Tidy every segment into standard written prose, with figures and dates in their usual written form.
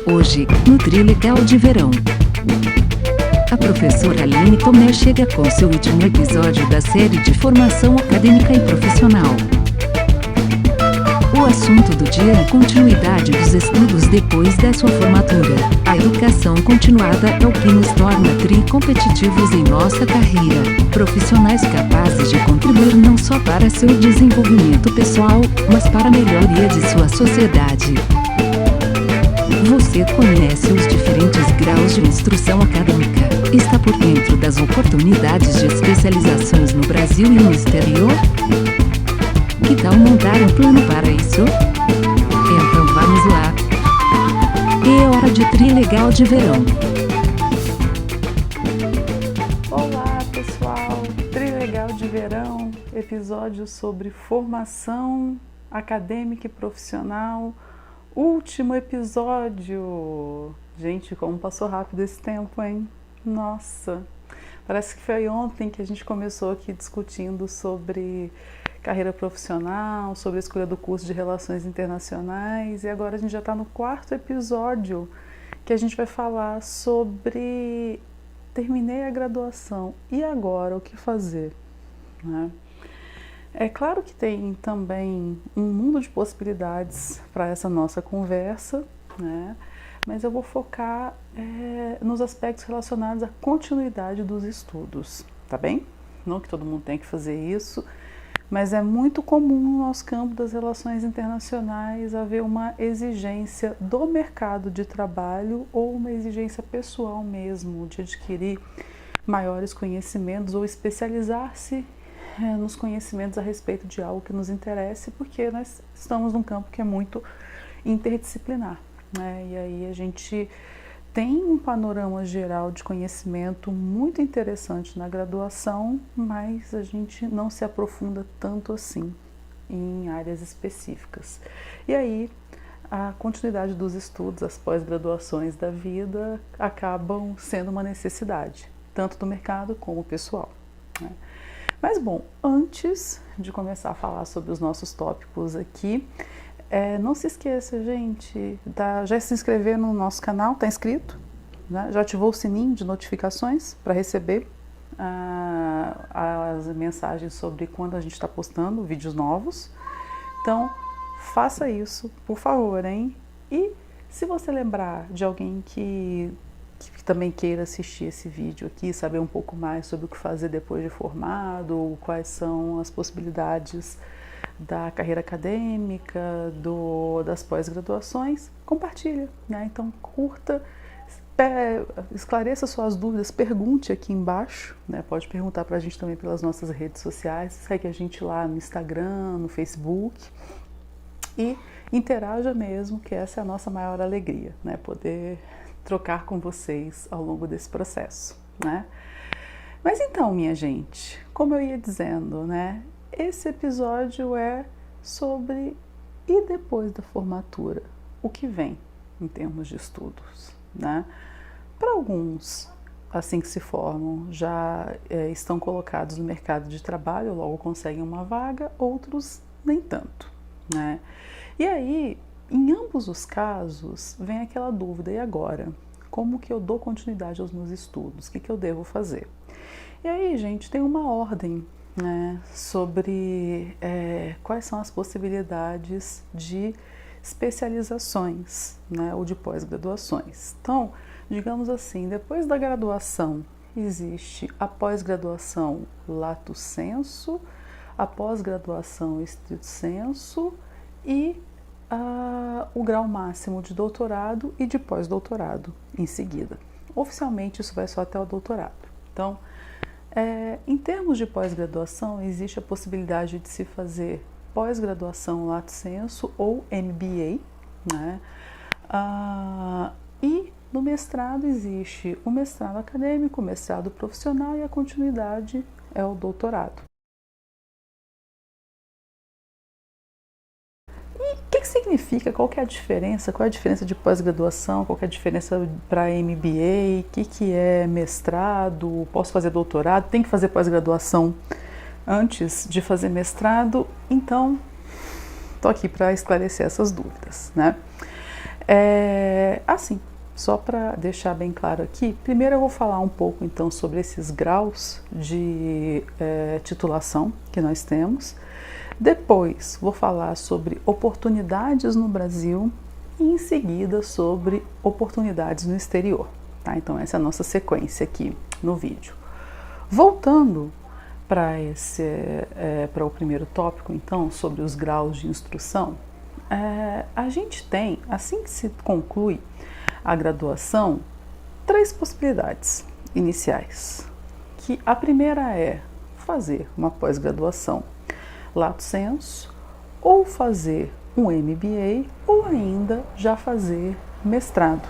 Hoje, no Trilegal de Verão, a professora Aline Tomé chega com seu último episódio da série de formação acadêmica e profissional. O assunto do dia é a continuidade dos estudos depois da sua formatura. A educação continuada é o que nos torna competitivos em nossa carreira. Profissionais capazes de contribuir não só para seu desenvolvimento pessoal, mas para a melhoria de sua sociedade. Você conhece os diferentes graus de instrução acadêmica? Está por dentro das oportunidades de especializações no Brasil e no exterior? Que tal montar um plano para isso? Então vamos lá! É hora de Trilegal de Verão. Olá pessoal, Trilegal de Verão, episódio sobre formação acadêmica e profissional. Último episódio! Gente, como passou rápido esse tempo, hein? Nossa! Parece que foi ontem que a gente começou aqui discutindo sobre carreira profissional, sobre a escolha do curso de Relações Internacionais, e agora a gente já está no 4º episódio que a gente vai falar sobre terminei a graduação, e agora o que fazer? Né? É claro que tem também um mundo de possibilidades para essa nossa conversa, né? Mas eu vou focar nos aspectos relacionados à continuidade dos estudos, tá bem? Não que todo mundo tenha que fazer isso, mas é muito comum no nosso campo das relações internacionais haver uma exigência do mercado de trabalho ou uma exigência pessoal mesmo, de adquirir maiores conhecimentos ou especializar-se nos conhecimentos a respeito de algo que nos interesse, porque nós estamos num campo que é muito interdisciplinar, né? E aí a gente tem um panorama geral de conhecimento muito interessante na graduação, mas a gente não se aprofunda tanto assim em áreas específicas. E aí a continuidade dos estudos, as pós-graduações da vida acabam sendo uma necessidade, tanto do mercado como pessoal, né? Mas bom, antes de começar a falar sobre os nossos tópicos aqui, não se esqueça, gente, já se inscrever no nosso canal, tá inscrito? Né? Já ativou o sininho de notificações para receber as mensagens sobre quando a gente está postando vídeos novos. Então, faça isso, por favor, hein? E se você lembrar de alguém que também queira assistir esse vídeo aqui, saber um pouco mais sobre o que fazer depois de formado, quais são as possibilidades da carreira acadêmica, das pós-graduações, compartilha, né? Então curta, esclareça suas dúvidas, pergunte aqui embaixo, né? Pode perguntar pra gente também pelas nossas redes sociais, segue a gente lá no Instagram, no Facebook e interaja mesmo, que essa é a nossa maior alegria, né? Poder trocar com vocês ao longo desse processo, né? Mas então, minha gente, como eu ia dizendo, né? Esse episódio é sobre e depois da formatura, o que vem em termos de estudos, né? Para alguns, assim que se formam, já estão colocados no mercado de trabalho, logo conseguem uma vaga, outros nem tanto, né? E aí, em ambos os casos, vem aquela dúvida, e agora? Como que eu dou continuidade aos meus estudos? O que eu devo fazer? E aí, gente, tem uma ordem, né, sobre quais são as possibilidades de especializações, né, ou de pós-graduações. Então, digamos assim, depois da graduação existe a pós-graduação lato sensu, a pós-graduação stricto sensu e o grau máximo de doutorado e de pós-doutorado em seguida. Oficialmente isso vai só até o doutorado. Então, em termos de pós-graduação, existe a possibilidade de se fazer pós-graduação lato sensu ou MBA, né? E no mestrado existe o mestrado acadêmico, o mestrado profissional e a continuidade é o doutorado. O que significa? Qual que é a diferença? Qual é a diferença de pós-graduação? Qual que é a diferença para MBA? O que é mestrado? Posso fazer doutorado? Tem que fazer pós-graduação antes de fazer mestrado? Então, estou aqui para esclarecer essas dúvidas, né? Assim, só para deixar bem claro aqui, primeiro eu vou falar um pouco então sobre esses graus de titulação que nós temos. Depois vou falar sobre oportunidades no Brasil e em seguida sobre oportunidades no exterior. Tá? Então essa é a nossa sequência aqui no vídeo. Voltando para o primeiro tópico, então, sobre os graus de instrução, a gente tem, assim que se conclui a graduação, 3 possibilidades iniciais. Que a primeira é fazer uma pós-graduação lato sensu, ou fazer um MBA, ou ainda já fazer mestrado,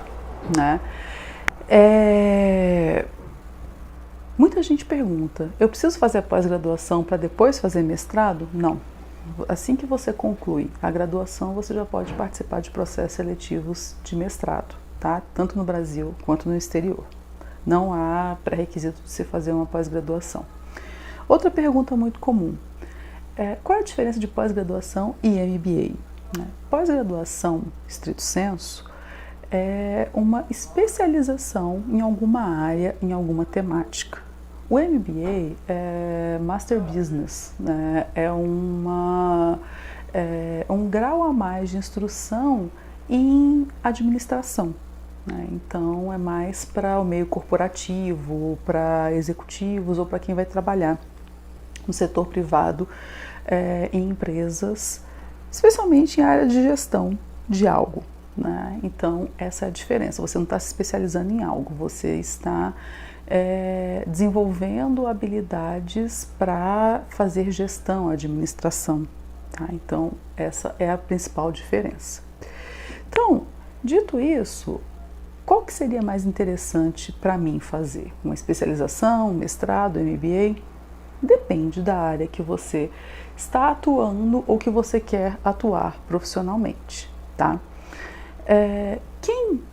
né? Muita gente pergunta, eu preciso fazer a pós-graduação para depois fazer mestrado? Não. Assim que você conclui a graduação, você já pode participar de processos seletivos de mestrado, tá? Tanto no Brasil quanto no exterior. Não há pré-requisito de se fazer uma pós-graduação. Outra pergunta muito comum, qual é a diferença de pós-graduação e MBA? Pós-graduação, stricto sensu, é uma especialização em alguma área, em alguma temática. O MBA é Master Business, né? É um grau a mais de instrução em administração, né? Então é mais para o meio corporativo, para executivos ou para quem vai trabalhar no setor privado, em empresas, especialmente em área de gestão de algo, né? Então essa é a diferença, você não está se especializando em algo, você está desenvolvendo habilidades para fazer gestão, administração, tá? Então essa é a principal diferença. Então, dito isso, qual que seria mais interessante para mim fazer? Uma especialização, um mestrado, MBA? Depende da área que você está atuando ou que você quer atuar profissionalmente, tá? Quem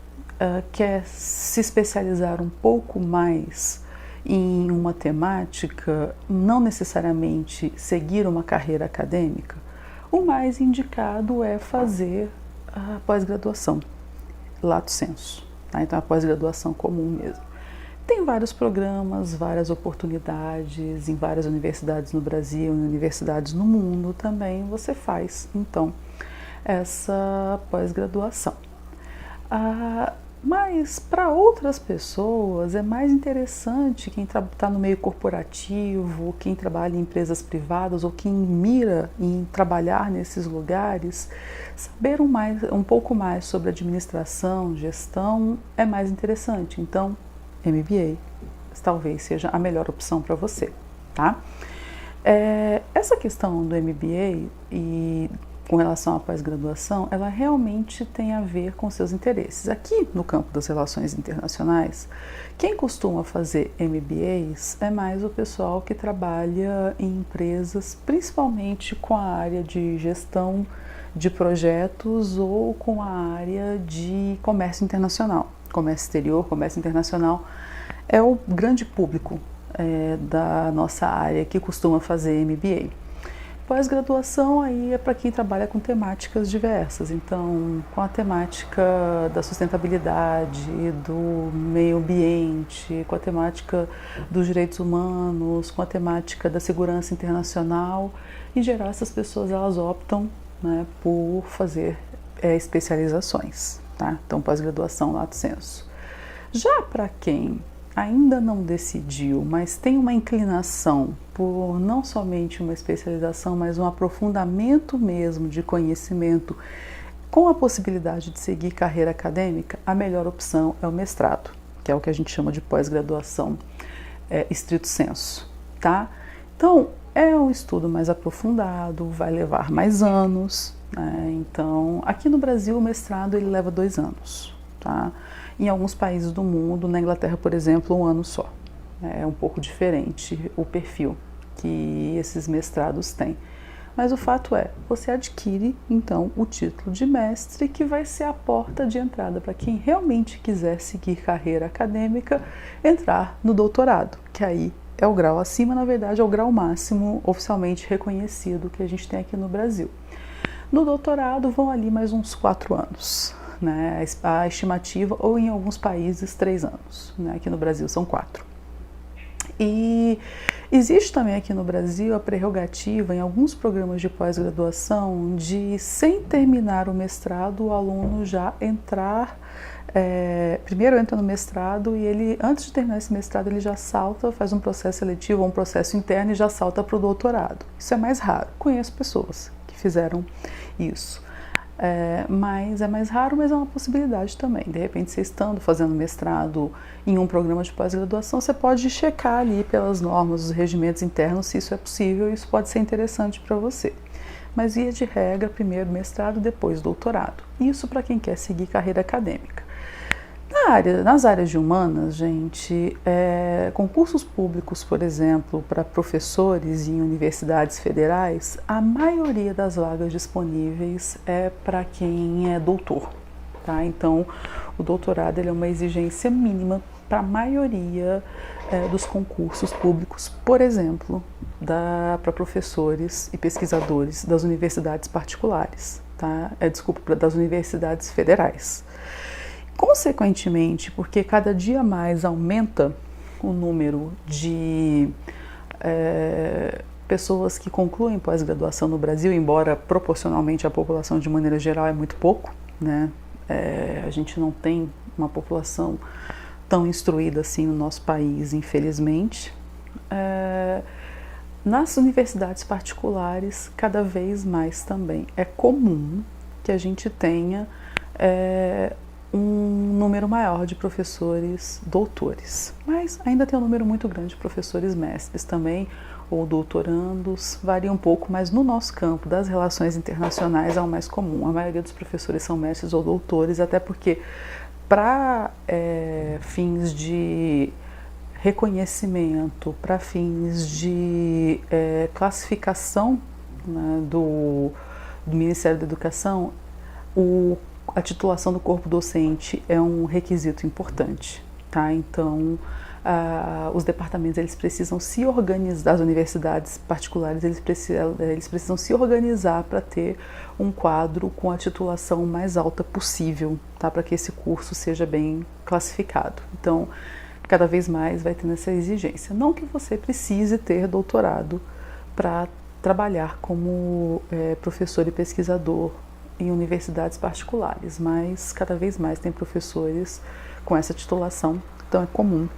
quer se especializar um pouco mais em uma temática, não necessariamente seguir uma carreira acadêmica, o mais indicado é fazer a pós-graduação, lato sensu, tá? Então a pós-graduação comum mesmo. Tem vários programas, várias oportunidades em várias universidades no Brasil, em universidades no mundo também você faz, então, essa pós-graduação. Mas para outras pessoas é mais interessante quem está no meio corporativo, quem trabalha em empresas privadas ou quem mira em trabalhar nesses lugares, saber um pouco mais sobre administração, gestão é mais interessante. Então, MBA talvez seja a melhor opção para você, tá? Essa questão do MBA e com relação à pós-graduação, ela realmente tem a ver com seus interesses. Aqui no campo das relações internacionais, quem costuma fazer MBAs é mais o pessoal que trabalha em empresas, principalmente com a área de gestão de projetos ou com a área de comércio internacional. Comércio exterior, comércio internacional é o grande público da nossa área que costuma fazer MBA. Pós-graduação aí é para quem trabalha com temáticas diversas, então com a temática da sustentabilidade, do meio ambiente, com a temática dos direitos humanos, com a temática da segurança internacional. Em geral, essas pessoas elas optam, né, por fazer especializações, tá? Então pós-graduação lato sensu. Já para quem ainda não decidiu, mas tem uma inclinação por não somente uma especialização, mas um aprofundamento mesmo de conhecimento com a possibilidade de seguir carreira acadêmica, a melhor opção é o mestrado, que é o que a gente chama de pós-graduação stricto sensu, tá? Então, é um estudo mais aprofundado, vai levar mais anos, né? Então, aqui no Brasil o mestrado ele leva 2 anos, tá? Em alguns países do mundo, na Inglaterra, por exemplo, 1 ano só. É um pouco diferente o perfil que esses mestrados têm. Mas o fato é, você adquire, então, o título de mestre, que vai ser a porta de entrada para quem realmente quiser seguir carreira acadêmica, entrar no doutorado, que aí é o grau acima, na verdade, é o grau máximo oficialmente reconhecido que a gente tem aqui no Brasil. No doutorado vão ali mais uns 4 anos. né, a estimativa, ou em alguns países 3 anos, né, aqui no Brasil são 4. E existe também aqui no Brasil a prerrogativa em alguns programas de pós-graduação de, sem terminar o mestrado, o aluno já entrar, primeiro entra no mestrado e ele, antes de terminar esse mestrado, ele já salta, faz um processo seletivo ou um processo interno e já salta para o doutorado. Isso é mais raro, conheço pessoas que fizeram isso. Mas é mais raro, mas é uma possibilidade também. De repente, você estando fazendo mestrado em um programa de pós-graduação, você pode checar ali pelas normas, os regimentos internos, se isso é possível, e isso pode ser interessante para você. Mas, via de regra, primeiro mestrado, depois doutorado. Isso para quem quer seguir carreira acadêmica. Nas áreas de humanas, gente, concursos públicos, por exemplo, para professores em universidades federais, a maioria das vagas disponíveis é para quem é doutor, tá? Então, o doutorado ele é uma exigência mínima para a maioria dos concursos públicos, por exemplo, para professores e pesquisadores das universidades particulares, tá? Das universidades federais. Consequentemente, porque cada dia mais aumenta o número de pessoas que concluem pós-graduação no Brasil, embora proporcionalmente a população de maneira geral é muito pouco, né? A gente não tem uma população tão instruída assim no nosso país, infelizmente. Nas universidades particulares, cada vez mais também é comum que a gente tenha um número maior de professores doutores, mas ainda tem um número muito grande de professores mestres também, ou doutorandos, varia um pouco, mas no nosso campo das relações internacionais é o mais comum. A maioria dos professores são mestres ou doutores, até porque para fins de reconhecimento, para fins de classificação, né, do Ministério da Educação, a titulação do corpo docente é um requisito importante, tá? Então, os departamentos eles precisam se organizar, as universidades particulares eles precisam se organizar para ter um quadro com a titulação mais alta possível, tá? Para que esse curso seja bem classificado. Então, cada vez mais vai tendo essa exigência. Não que você precise ter doutorado para trabalhar como professor e pesquisador em universidades particulares, mas cada vez mais tem professores com essa titulação, então é comum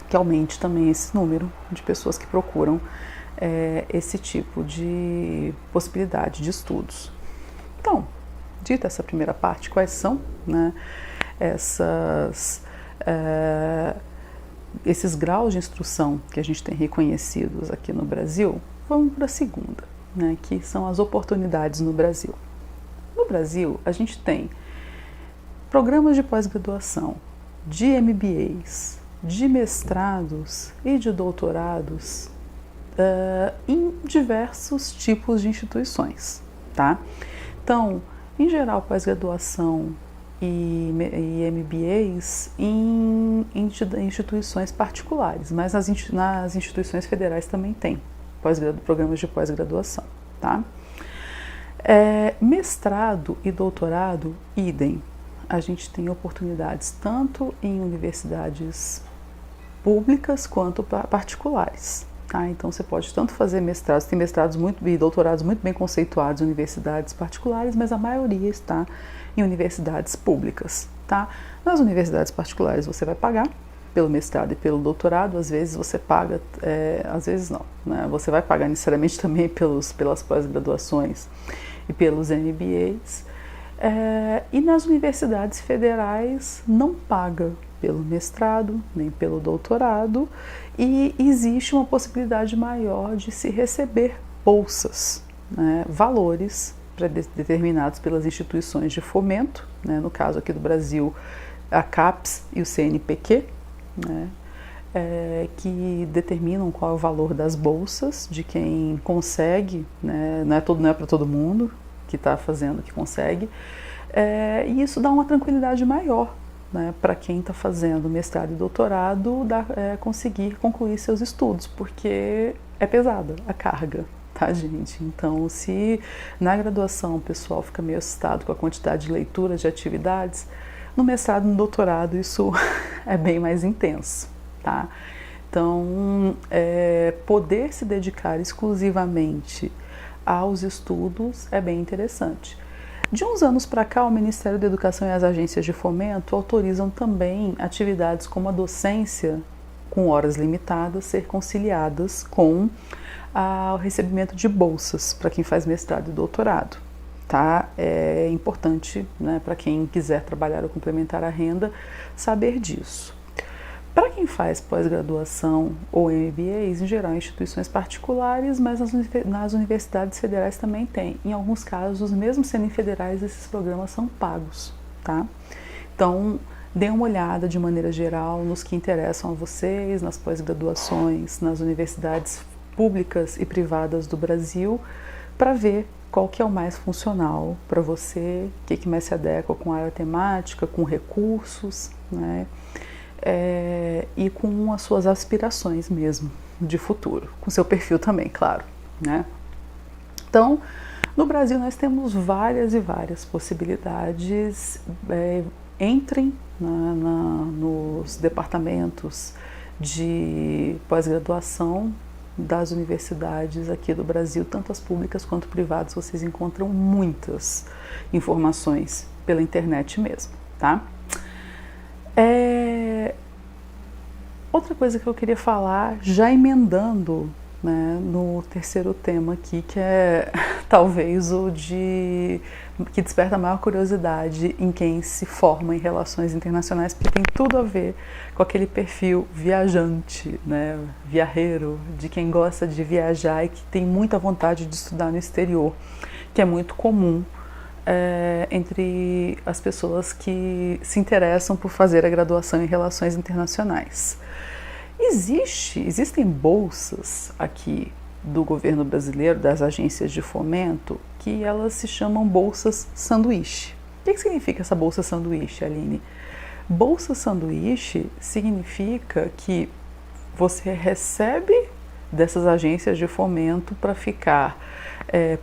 que aumente também esse número de pessoas que procuram esse tipo de possibilidade de estudos. Então, dita essa primeira parte, quais são, né, esses graus de instrução que a gente tem reconhecidos aqui no Brasil, vamos para a segunda, né, que são as oportunidades no Brasil. No Brasil, a gente tem programas de pós-graduação, de MBAs, de mestrados e de doutorados em diversos tipos de instituições, tá? Então, em geral, pós-graduação e MBAs em instituições particulares, mas nas instituições federais também tem programas de pós-graduação, tá? Mestrado e doutorado, idem. A gente tem oportunidades tanto em universidades públicas quanto particulares, tá? Então você pode tanto fazer mestrados, tem mestrados e doutorados muito bem conceituados em universidades particulares, mas a maioria está em universidades públicas, tá? Nas universidades particulares você vai pagar pelo mestrado e pelo doutorado, às vezes você paga, às vezes não, né? Você vai pagar necessariamente também pelas pós-graduações e pelos MBAs, e nas universidades federais não paga pelo mestrado nem pelo doutorado, e existe uma possibilidade maior de se receber bolsas, né, valores determinados pelas instituições de fomento, né, no caso aqui do Brasil a CAPES e o CNPq, né, que determinam qual é o valor das bolsas de quem consegue, né, não é para todo mundo que está fazendo, que consegue, e isso dá uma tranquilidade maior, né, para quem está fazendo mestrado e doutorado conseguir concluir seus estudos, porque é pesada a carga, tá, gente? Então, se na graduação o pessoal fica meio assustado com a quantidade de leituras, de atividades, no mestrado e no doutorado isso é bem mais intenso, tá? Então, poder se dedicar exclusivamente aos estudos é bem interessante. De uns anos para cá, o Ministério da Educação e as agências de fomento autorizam também atividades como a docência, com horas limitadas, ser conciliadas com o recebimento de bolsas para quem faz mestrado e doutorado. Tá? É importante, né, para quem quiser trabalhar ou complementar a renda, saber disso. Para quem faz pós-graduação ou MBAs, em geral, em instituições particulares, mas nas universidades federais também tem. Em alguns casos, mesmo sendo federais, esses programas são pagos, tá? Então, dê uma olhada de maneira geral nos que interessam a vocês, nas pós-graduações, nas universidades públicas e privadas do Brasil, para ver qual que é o mais funcional para você, o que mais se adequa com a área temática, com recursos, né? E com as suas aspirações mesmo de futuro, com seu perfil também, claro, né? Então, no Brasil nós temos várias e várias possibilidades. Entrem nos departamentos de pós-graduação das universidades aqui do Brasil, tanto as públicas quanto privadas, vocês encontram muitas informações pela internet mesmo, tá? Outra coisa que eu queria falar, já emendando, né, no terceiro tema aqui, que é talvez que desperta maior curiosidade em quem se forma em relações internacionais, porque tem tudo a ver com aquele perfil viajante, né, viajeiro, de quem gosta de viajar e que tem muita vontade de estudar no exterior, que é muito comum entre as pessoas que se interessam por fazer a graduação em relações internacionais. Existem bolsas aqui do governo brasileiro, das agências de fomento, que elas se chamam bolsas sanduíche. O que significa essa bolsa sanduíche, Aline? Bolsa sanduíche significa que você recebe dessas agências de fomento para ficar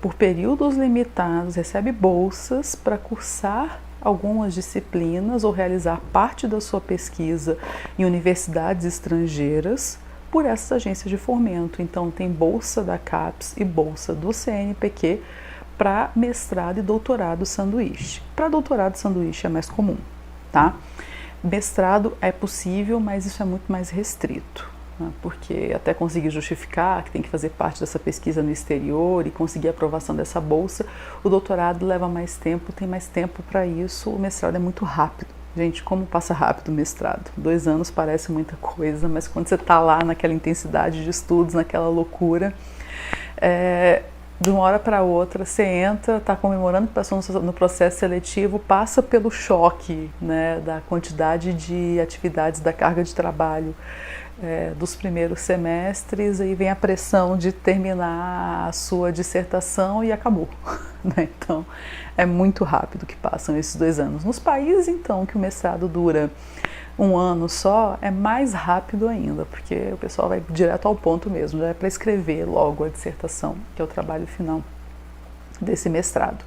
por períodos limitados, recebe bolsas para cursar algumas disciplinas ou realizar parte da sua pesquisa em universidades estrangeiras por essas agências de fomento. Então tem bolsa da CAPES e bolsa do CNPq para mestrado e doutorado sanduíche. Para doutorado sanduíche é mais comum, tá? Mestrado é possível, mas isso é muito mais restrito, né? Porque até conseguir justificar que tem que fazer parte dessa pesquisa no exterior e conseguir a aprovação dessa bolsa, o doutorado leva mais tempo, tem mais tempo para isso, o mestrado é muito rápido. Gente, como passa rápido o mestrado? 2 anos parece muita coisa, mas quando você está lá naquela intensidade de estudos, naquela loucura, de uma hora para outra, você entra, está comemorando que passou no processo seletivo, passa pelo choque, né, da quantidade de atividades, da carga de trabalho dos primeiros semestres, aí vem a pressão de terminar a sua dissertação e acabou, né? Então, é muito rápido que passam esses 2 anos. Nos países, então, que o mestrado dura 1 ano só, é mais rápido ainda, porque o pessoal vai direto ao ponto mesmo, já é para escrever logo a dissertação, que é o trabalho final desse mestrado.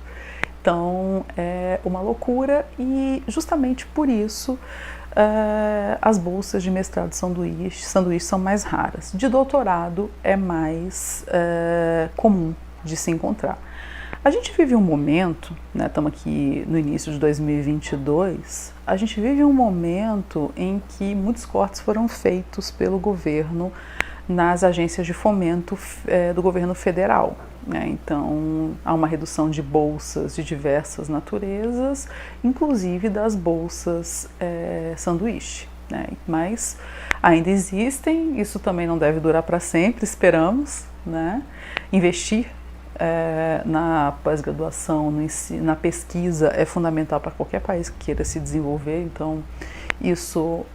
Então, é uma loucura e justamente por isso as bolsas de mestrado sanduíche são mais raras. De doutorado é mais comum de se encontrar. A gente vive um momento, né, estamos aqui no início de 2022, a gente vive um momento em que muitos cortes foram feitos pelo governo nas agências de fomento do governo federal, né? Então, há uma redução de bolsas de diversas naturezas, inclusive das bolsas sanduíche, né? Mas ainda existem, isso também não deve durar para sempre, esperamos, né? Investir na pós-graduação, na pesquisa é fundamental para qualquer país que queira se desenvolver, então isso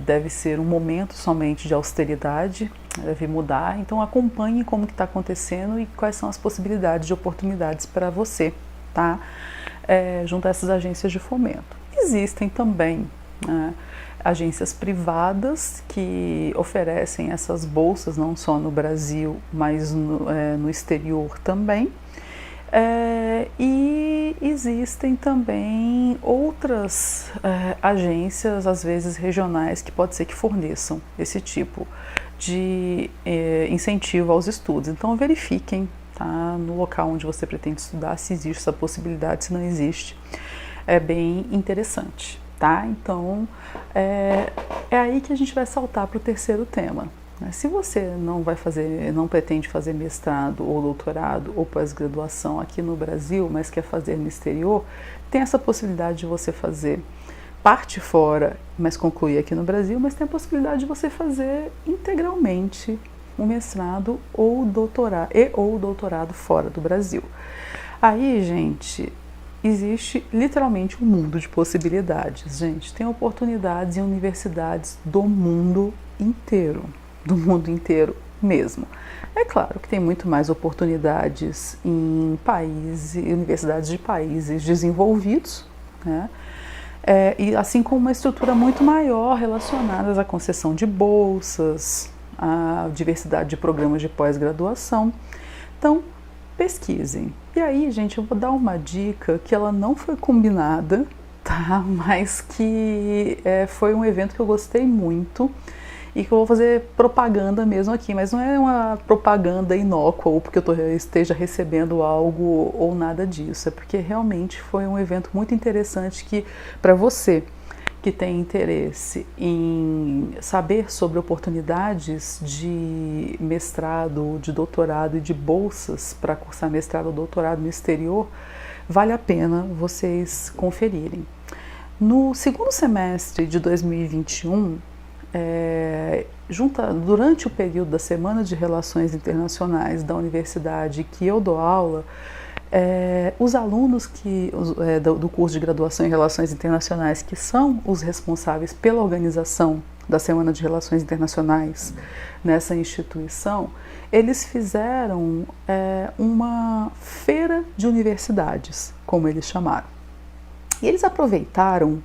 deve ser um momento somente de austeridade, deve mudar, então acompanhe como que está acontecendo e quais são as possibilidades de oportunidades para você, tá? Junto a essas agências de fomento. Existem também, né, agências privadas que oferecem essas bolsas não só no Brasil, mas no exterior também. E existem também outras agências, às vezes regionais, que pode ser que forneçam esse tipo de incentivo aos estudos. Então verifiquem, tá, no local onde você pretende estudar, se existe essa possibilidade, se não existe. É bem interessante, tá? Então é aí que a gente vai saltar para o terceiro tema. Se você não pretende fazer mestrado ou doutorado ou pós-graduação aqui no Brasil, mas quer fazer no exterior, tem essa possibilidade de você fazer parte fora, mas concluir aqui no Brasil, mas tem a possibilidade de você fazer integralmente um mestrado ou doutorado fora do Brasil. Aí, gente, existe literalmente um mundo de possibilidades, gente. Tem oportunidades em universidades do mundo inteiro mesmo. É claro que tem muito mais oportunidades em universidades de países desenvolvidos, né? E assim como uma estrutura muito maior relacionada à concessão de bolsas, à diversidade de programas de pós-graduação. Então, pesquisem. E aí, gente, eu vou dar uma dica que ela não foi combinada, tá? Mas que foi um evento que eu gostei muito e que eu vou fazer propaganda mesmo aqui, mas não é uma propaganda inócua ou porque eu esteja recebendo algo ou nada disso, é porque realmente foi um evento muito interessante que, para você que tem interesse em saber sobre oportunidades de mestrado, de doutorado e de bolsas para cursar mestrado ou doutorado no exterior, vale a pena vocês conferirem. No segundo semestre de 2021, durante o período da Semana de Relações Internacionais da universidade que eu dou aula, os alunos do curso de graduação em Relações Internacionais, que são os responsáveis pela organização da Semana de Relações Internacionais nessa instituição, eles fizeram uma feira de universidades, como eles chamaram. E eles aproveitaram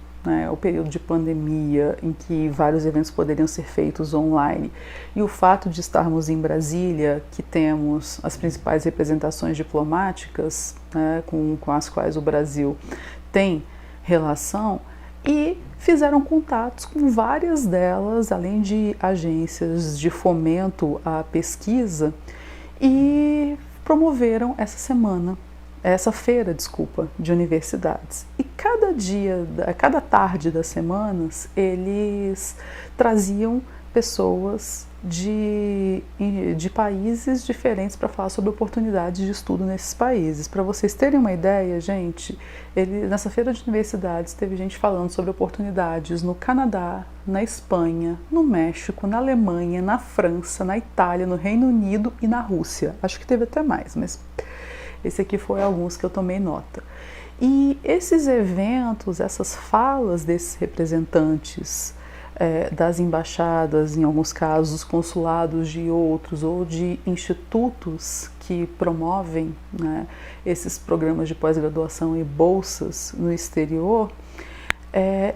o período de pandemia em que vários eventos poderiam ser feitos online e o fato de estarmos em Brasília, que temos as principais representações diplomáticas, né, com as quais o Brasil tem relação, e fizeram contatos com várias delas, além de agências de fomento à pesquisa, e promoveram essa feira de universidades. E cada tarde das semanas, eles traziam pessoas de países diferentes para falar sobre oportunidades de estudo nesses países. Para vocês terem uma ideia, gente, nessa feira de universidades teve gente falando sobre oportunidades no Canadá, na Espanha, no México, na Alemanha, na França, na Itália, no Reino Unido e na Rússia. Acho que teve até mais, mas esse aqui foi alguns que eu tomei nota. E esses eventos, essas falas desses representantes das embaixadas, em alguns casos consulados de outros, ou de institutos que promovem, né, esses programas de pós-graduação e bolsas no exterior,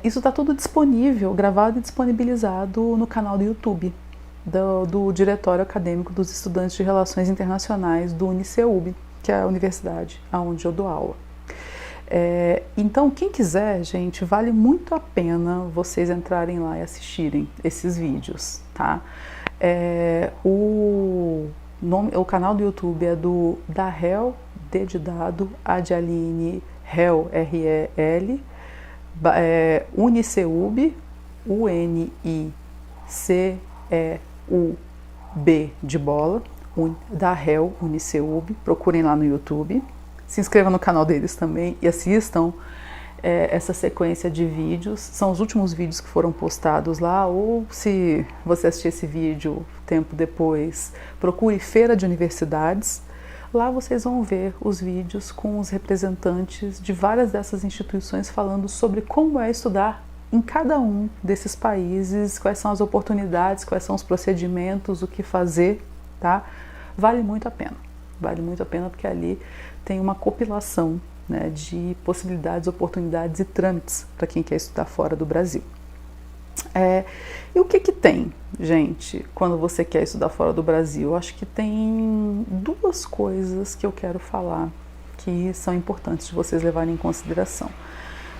isso está tudo disponível, gravado e disponibilizado no canal do YouTube do Diretório Acadêmico dos Estudantes de Relações Internacionais do UniCeub, que é a universidade onde eu dou aula. Então, quem quiser, gente, vale muito a pena vocês entrarem lá e assistirem esses vídeos, tá? O canal do YouTube é do Darrell, D de dado, A de Aline, Rel, R-E-L, UniCeub, U-N-I-C-E-U-B de bola, Darrell, UniCeub, procurem lá no YouTube. Se inscrevam no canal deles também e assistam essa sequência de vídeos. São os últimos vídeos que foram postados lá, ou se você assistir esse vídeo tempo depois, procure Feira de Universidades. Lá vocês vão ver os vídeos com os representantes de várias dessas instituições falando sobre como é estudar em cada um desses países, quais são as oportunidades, quais são os procedimentos, o que fazer, tá? Vale muito a pena porque ali tem uma compilação, né, de possibilidades, oportunidades e trâmites para quem quer estudar fora do Brasil. E o que que tem, gente, quando você quer estudar fora do Brasil? Eu acho que tem duas coisas que eu quero falar que são importantes de vocês levarem em consideração.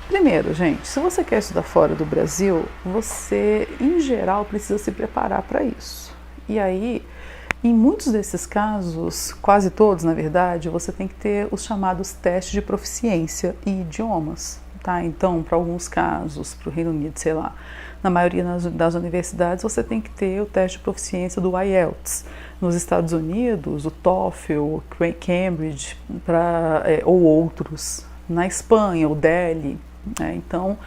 Primeiro, gente, se você quer estudar fora do Brasil, você, em geral, precisa se preparar para isso. E aí, em muitos desses casos, quase todos, na verdade, você tem que ter os chamados testes de proficiência em idiomas, tá? Então, para alguns casos, para o Reino Unido, sei lá, na maioria das universidades, você tem que ter o teste de proficiência do IELTS. Nos Estados Unidos, o TOEFL, o Cambridge, ou outros. Na Espanha, o DELE. Então,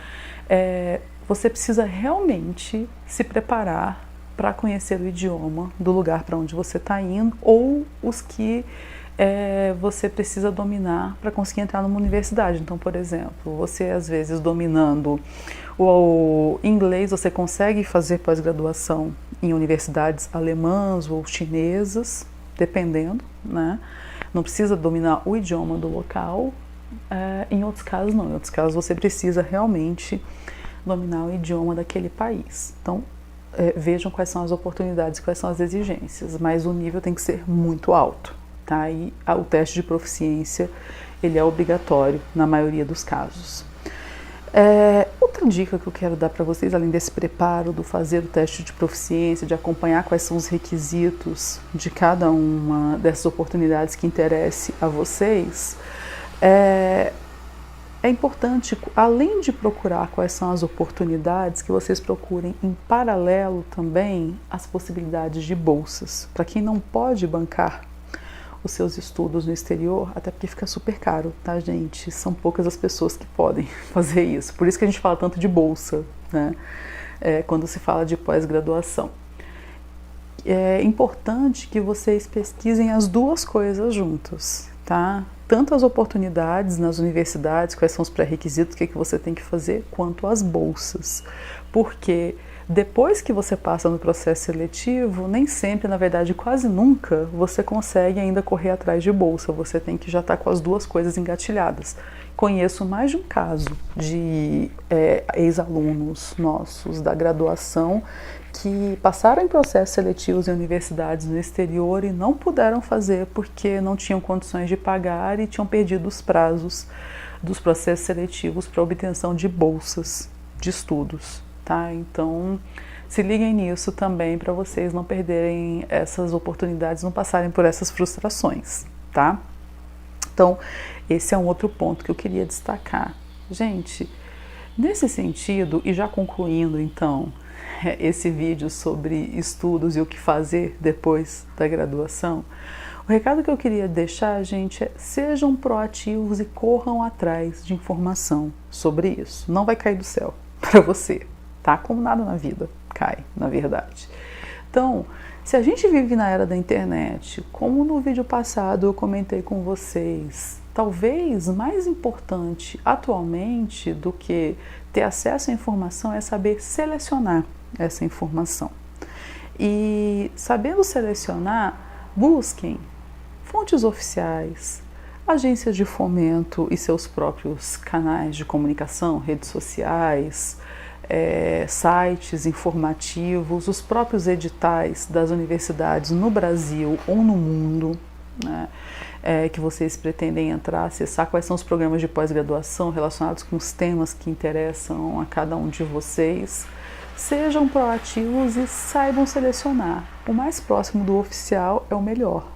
você precisa realmente se preparar para conhecer o idioma do lugar para onde você está indo, ou os que você precisa dominar para conseguir entrar numa universidade. Então, por exemplo, você às vezes dominando o inglês, você consegue fazer pós-graduação em universidades alemãs ou chinesas, dependendo, né? Não precisa dominar o idioma do local. Em outros casos não, em outros casos você precisa realmente dominar o idioma daquele país. Então, vejam quais são as oportunidades, quais são as exigências, mas o nível tem que ser muito alto, tá? E o teste de proficiência, ele é obrigatório na maioria dos casos. Outra dica que eu quero dar para vocês, além desse preparo do fazer o teste de proficiência, de acompanhar quais são os requisitos de cada uma dessas oportunidades que interesse a vocês, é importante, além de procurar quais são as oportunidades, que vocês procurem em paralelo também as possibilidades de bolsas. Para quem não pode bancar os seus estudos no exterior, até porque fica super caro, tá, gente? São poucas as pessoas que podem fazer isso. Por isso que a gente fala tanto de bolsa, né? Quando se fala de pós-graduação. É importante que vocês pesquisem as duas coisas juntas, tá? Tanto as oportunidades nas universidades, quais são os pré-requisitos, o que você tem que fazer, quanto as bolsas. Porque depois que você passa no processo seletivo, nem sempre, na verdade quase nunca, você consegue ainda correr atrás de bolsa. Você tem que já estar com as duas coisas engatilhadas. Conheço mais de um caso de ex-alunos nossos da graduação que passaram em processos seletivos em universidades no exterior e não puderam fazer porque não tinham condições de pagar e tinham perdido os prazos dos processos seletivos para obtenção de bolsas de estudos, tá? Então, se liguem nisso também para vocês não perderem essas oportunidades, não passarem por essas frustrações, tá? Então, esse é um outro ponto que eu queria destacar. Gente, nesse sentido, e já concluindo então esse vídeo sobre estudos e o que fazer depois da graduação, o recado que eu queria deixar, gente, sejam proativos e corram atrás de informação sobre isso. Não vai cair do céu para você, tá? Como nada na vida cai, na verdade. Então, se a gente vive na era da internet, como no vídeo passado eu comentei com vocês, talvez mais importante atualmente do que ter acesso à informação é saber selecionar essa informação. E sabendo selecionar, busquem fontes oficiais, agências de fomento e seus próprios canais de comunicação, redes sociais, sites informativos, os próprios editais das universidades no Brasil ou no mundo, né, que vocês pretendem entrar, acessar quais são os programas de pós-graduação relacionados com os temas que interessam a cada um de vocês. Sejam proativos e saibam selecionar. O mais próximo do oficial é o melhor,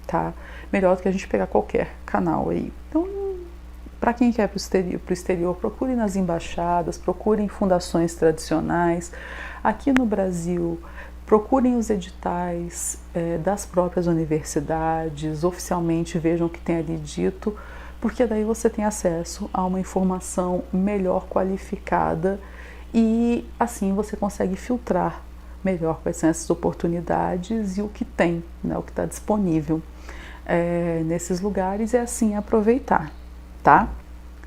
tá? Melhor do que a gente pegar qualquer canal aí. Então, para quem quer ir para o exterior, procure nas embaixadas, procurem fundações tradicionais. Aqui no Brasil, procurem os editais das próprias universidades, oficialmente vejam o que tem ali dito, porque daí você tem acesso a uma informação melhor qualificada e assim você consegue filtrar melhor quais são essas oportunidades e o que tem, né, o que está disponível nesses lugares, e assim aproveitar, tá?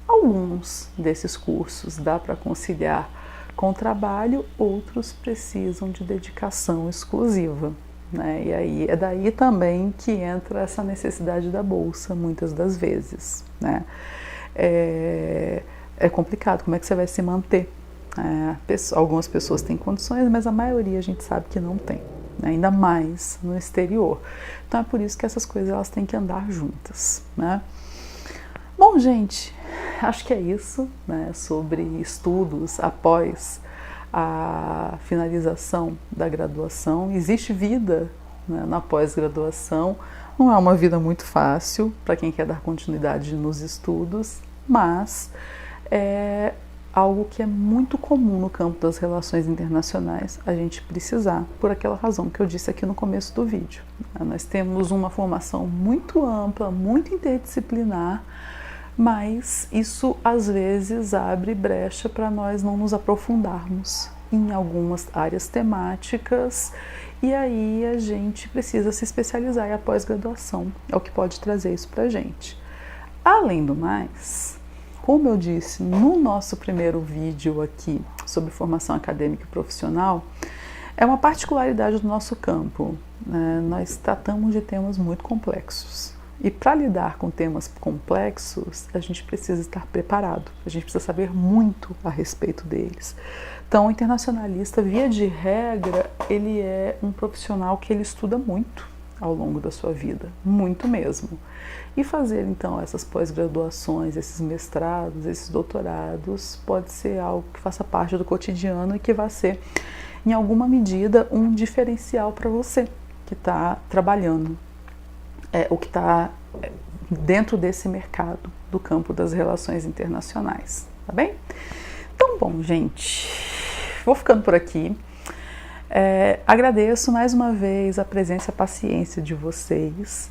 Alguns desses cursos dá para conciliar com o trabalho, outros precisam de dedicação exclusiva, né? E aí é daí também que entra essa necessidade da bolsa, muitas das vezes, né? É complicado, como é que você vai se manter Algumas pessoas têm condições, mas a maioria a gente sabe que não tem, né? Ainda mais no exterior. Então é por isso que essas coisas elas têm que andar juntas, né? Bom, gente, acho que é isso, né, sobre estudos após a finalização da graduação. Existe vida, né, na pós-graduação. Não é uma vida muito fácil para quem quer dar continuidade nos estudos, mas é algo que é muito comum no campo das relações internacionais a gente precisar, por aquela razão que eu disse aqui no começo do vídeo. Nós temos uma formação muito ampla, muito interdisciplinar, mas isso às vezes abre brecha para nós não nos aprofundarmos em algumas áreas temáticas, e aí a gente precisa se especializar, e a pós-graduação é o que pode trazer isso para a gente. Além do mais, como eu disse no nosso primeiro vídeo aqui sobre formação acadêmica e profissional, é uma particularidade do nosso campo, né? Nós tratamos de temas muito complexos. E para lidar com temas complexos, a gente precisa estar preparado, a gente precisa saber muito a respeito deles. Então, o internacionalista, via de regra, ele é um profissional que ele estuda muito ao longo da sua vida, muito mesmo. E fazer, então, essas pós-graduações, esses mestrados, esses doutorados, pode ser algo que faça parte do cotidiano e que vai ser, em alguma medida, um diferencial para você que está trabalhando. O que está dentro desse mercado do campo das relações internacionais, tá bem? Então, bom, gente, vou ficando por aqui. Agradeço mais uma vez a presença e a paciência de vocês.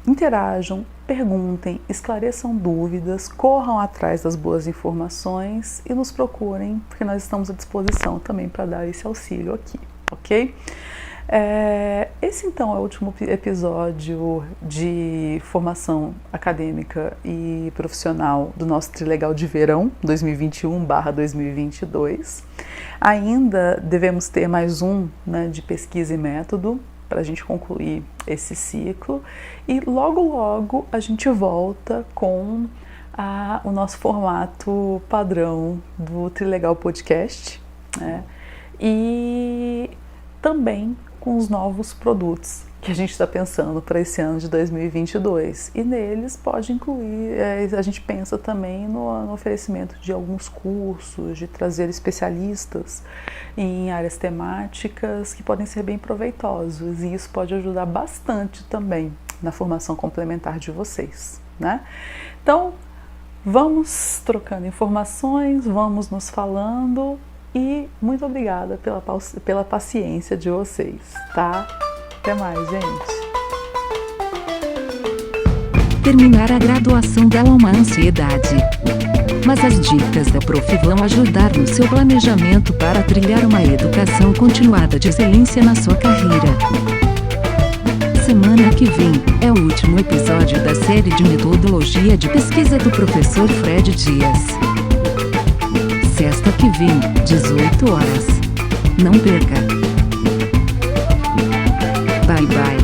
Interajam, perguntem, esclareçam dúvidas, corram atrás das boas informações e nos procurem, porque nós estamos à disposição também para dar esse auxílio aqui, ok? Esse então é o último episódio de formação acadêmica e profissional do nosso Trilegal de Verão 2021/2022. Ainda devemos ter mais um, né, de pesquisa e método para a gente concluir esse ciclo, e logo a gente volta com o nosso formato padrão do Trilegal Podcast, né? E também com os novos produtos que a gente está pensando para esse ano de 2022. E neles pode incluir, a gente pensa também no oferecimento de alguns cursos, de trazer especialistas em áreas temáticas que podem ser bem proveitosos, e isso pode ajudar bastante também na formação complementar de vocês, né? Então, vamos trocando informações, vamos nos falando. E muito obrigada pela paciência de vocês, tá? Até mais, gente! Terminar a graduação dá uma ansiedade. Mas as dicas da Prof vão ajudar no seu planejamento para trilhar uma educação continuada de excelência na sua carreira. Semana que vem é o último episódio da série de metodologia de pesquisa do professor Fred Dias. Sexta que vem, 18 horas. Não perca! Bye bye!